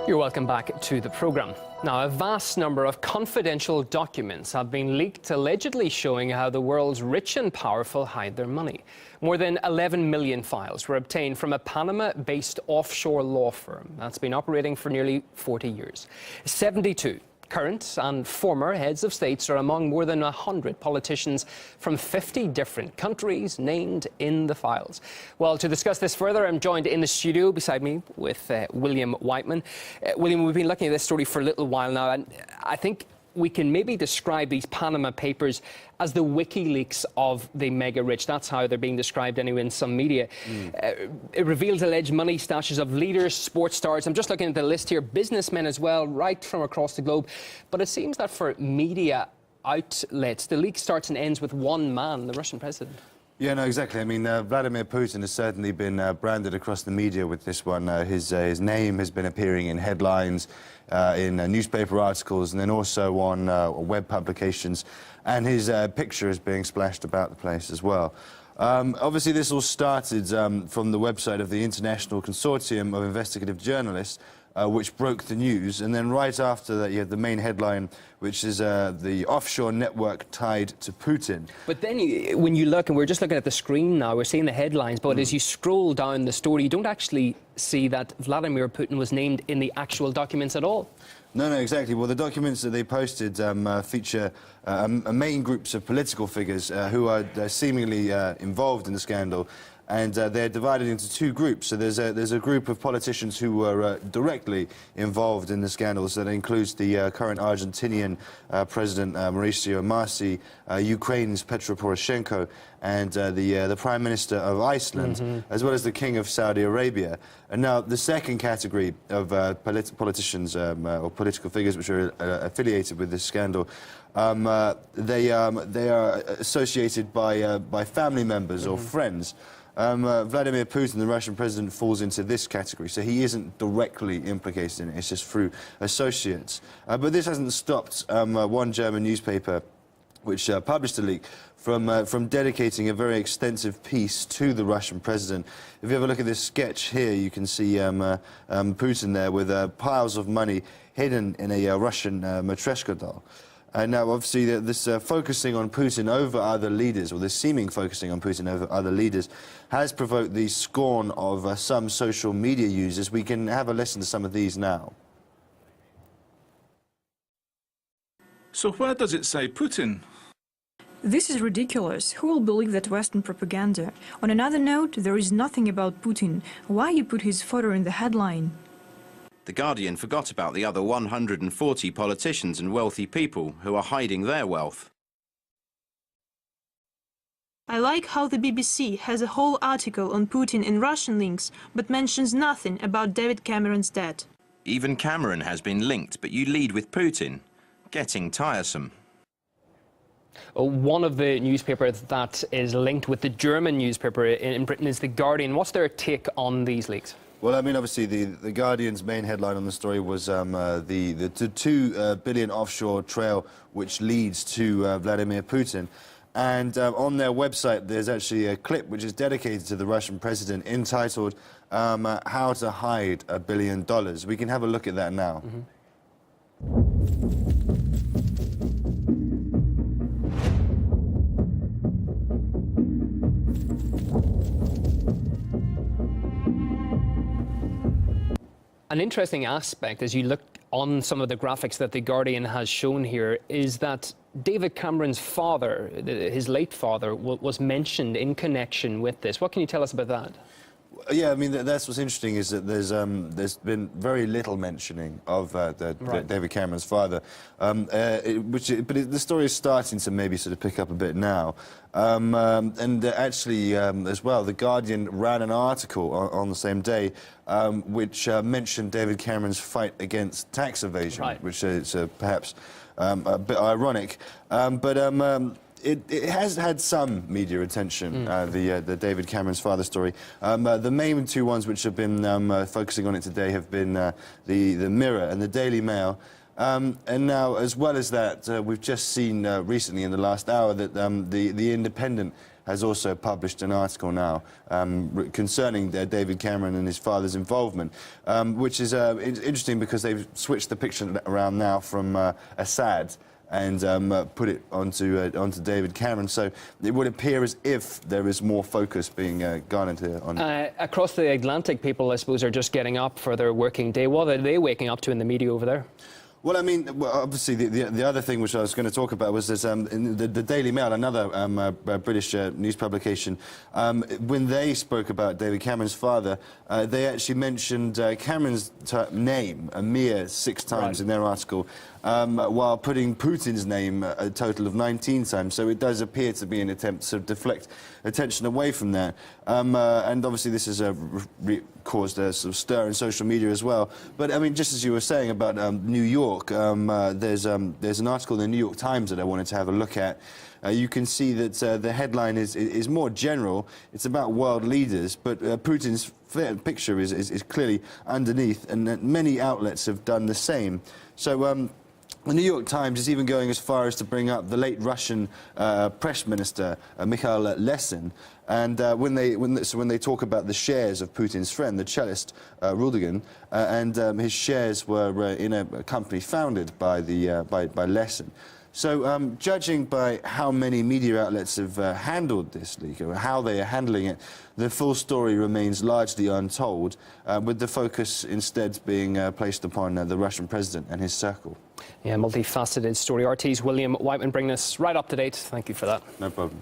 You're welcome back to the programme. Now, a vast number of confidential documents have been leaked, allegedly showing how the world's rich and powerful hide their money. More than 11 million files were obtained from a Panama-based offshore law firm that's been operating for nearly 40 years. 72 current and former heads of states are among more than 100 politicians from 50 different countries named in the files. Well, to discuss this further, I'm joined in the studio beside me with William Whiteman. William, we've been looking at this story for a little while now, and I think we can maybe describe these Panama Papers as the WikiLeaks of the mega-rich. That's how they're being described anyway in some media. It reveals alleged money stashes of leaders, sports stars. I'm just looking at the list here, businessmen as well, right from across the globe. But it seems that for media outlets, the leak starts and ends with one man, the Russian president. Yeah, no, exactly. I mean, Vladimir Putin has certainly been branded across the media with this one. His name has been appearing in headlines, in newspaper articles, and then also on web publications. And his picture is being splashed about the place as well. Obviously, this all started from the website of the International Consortium of Investigative Journalists, which broke the news, and then right after that you had the main headline, which is the offshore network tied to Putin. But then when you look, and we're just looking at the screen now, we're seeing the headlines, but as you scroll down the story, you don't actually see that Vladimir Putin was named in the actual documents at all. No, exactly. Well, the documents that they posted feature main groups of political figures who are seemingly involved in the scandal. And they're divided into two groups. So there's a group of politicians who were directly involved in the scandals. That includes the current Argentinian President Mauricio Macri, Ukraine's Petro Poroshenko, and the Prime Minister of Iceland, as well as the King of Saudi Arabia. And now the second category of politicians or political figures which are affiliated with this scandal, they are associated by family members or friends. Vladimir Putin, the Russian president, falls into this category, so he isn't directly implicated in it, it's just through associates. But this hasn't stopped one German newspaper which published a leak from dedicating a very extensive piece to the Russian president. If you have a look at this sketch here, you can see Putin there with piles of money hidden in a Russian Matryoshka doll. Now, obviously, this focusing on Putin over other leaders, or this seeming focusing on Putin over other leaders, has provoked the scorn of some social media users. We can have a listen to some of these now. So where does it say Putin? This is ridiculous. Who will believe that Western propaganda? On another note, there is nothing about Putin. Why you put his photo in the headline? The Guardian forgot about the other 140 politicians and wealthy people who are hiding their wealth. I like how the BBC has a whole article on Putin in Russian links, but mentions nothing about David Cameron's debt. Even Cameron has been linked, but you lead with Putin. Getting tiresome. One of the newspapers that is linked with the German newspaper in Britain is The Guardian. What's their take on these leaks? Well, I mean, obviously, the Guardian's main headline on the story was the $2 billion offshore trail which leads to Vladimir Putin. And on their website, there's actually a clip which is dedicated to the Russian president entitled How to Hide $1 Billion. We can have a look at that now. An interesting aspect, as you look on some of the graphics that The Guardian has shown here, is that David Cameron's father, his late father, was mentioned in connection with this. What can you tell us about that? Yeah, I mean, that's what's interesting is that there's been very little mentioning of David Cameron's father, but the story is starting to maybe sort of pick up a bit now. Actually, as well, The Guardian ran an article on the same day which mentioned David Cameron's fight against tax evasion, which is perhaps a bit ironic, It has had some media attention, the David Cameron's father story. The main two ones which have been focusing on it today have been the Mirror and the Daily Mail. And now, as well as that, we've just seen recently in the last hour that the Independent has also published an article now concerning David Cameron and his father's involvement, which is interesting because they've switched the picture around now from Assad and put it onto David Cameron. So it would appear as if there is more focus being garnered here on. Across the Atlantic, people, I suppose, are just getting up for their working day. What are they waking up to in the media over there? Well, I mean, obviously, the other thing which I was going to talk about was that in the Daily Mail, another British news publication, when they spoke about David Cameron's father, they actually mentioned Cameron's name a mere 6 times in their article, while putting Putin's name a total of 19 times. So it does appear to be an attempt to deflect attention away from that. And obviously this has caused a sort of stir in social media as well. But I mean, just as you were saying about New York, there's an article in the New York Times that I wanted to have a look at. You can see that the headline is more general. It's about world leaders, but Putin's picture is clearly underneath, and many outlets have done the same. So the New York Times is even going as far as to bring up the late Russian press minister, Mikhail Lesin. And when they talk about the shares of Putin's friend, the cellist Rudigan, and his shares were in a company founded by Lesin. So, judging by how many media outlets have handled this leak, or how they are handling it, the full story remains largely untold, with the focus instead being placed upon the Russian president and his circle. Yeah, multifaceted story. RT's William Whiteman bringing us right up to date. Thank you for that. No problem.